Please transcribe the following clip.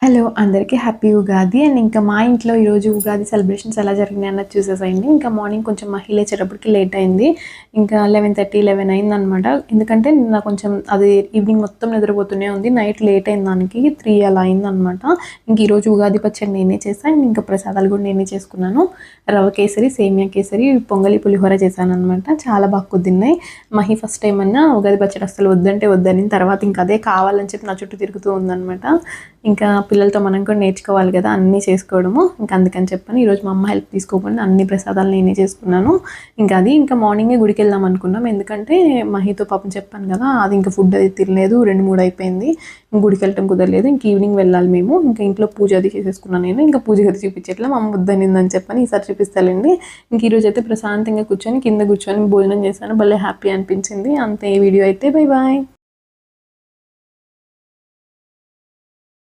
Hello! అందరికీ happy Ugadi. And ఇంకా మా ఇంట్లో ఈరోజు ఉగాది సెలబ్రేషన్స్ ఎలా జరిగినాయి అన్నది చూసేసేయండి. ఇంకా మార్నింగ్ కొంచెం మహి లేచేటప్పటికి లేట్ అయింది. ఇంకా 11:30, 11 అయిందనమాట. ఎందుకంటే నిన్న కొంచెం అది ఈవినింగ్ మొత్తం నిద్రపోతూనే ఉంది. నైట్ లేట్ అయింది దానికి 3 అలా అయిందనమాట. ఇంక ఈరోజు ఉగాది పచ్చడి నేనే చేశా. అండ్ ఇంకా ప్రసాదాలు కూడా నేనే చేసుకున్నాను. రవ్వ కేసరి, సేమియా కేసరి, పొంగలి, పులిహోర చేశాననమాట. చాలా బాగా కుదిరినాయి. మహి ఫస్ట్ టైమ్ అన్నా ఉగాది పచ్చడి అస్సలు వద్దంటే వద్దనింది. తర్వాత ఇంకా అదే కావాలని చెప్పి నా చుట్టూ తిరుగుతూ ఉందనమాట. ఇంకా పిల్లలతో మనం కూడా నేర్చుకోవాలి కదా అన్నీ చేసుకోవడము. ఇంకా అందుకని చెప్పని ఈరోజు మా అమ్మ హెల్ప్ తీసుకోకుండా అన్ని ప్రసాదాలు నేనే చేసుకున్నాను. ఇంకా మార్నింగే గుడికి వెళ్దాం అనుకున్నాం. ఎందుకంటే మహితో పాపం చెప్పాను కదా, అది ఇంకా ఫుడ్ అది తినలేదు, 2, 3 అయిపోయింది. గుడికి వెళ్ళటం కుదరలేదు. ఇంక ఈవినింగ్ వెళ్ళాలి మేము. ఇంకా ఇంట్లో పూజ అది చేసేసుకున్నాను నేను. ఇంకా పూజ గది చూపించట్లా, మా అమ్మ వద్దనిందని చెప్పని ఈసారి చూపిస్తానండి. ఇంక ఈరోజు అయితే ప్రశాంతంగా కూర్చొని కింద కూర్చొని భోజనం చేశాను. భలే హ్యాపీ అనిపించింది. అంతే ఈ వీడియో అయితే. Bye bye.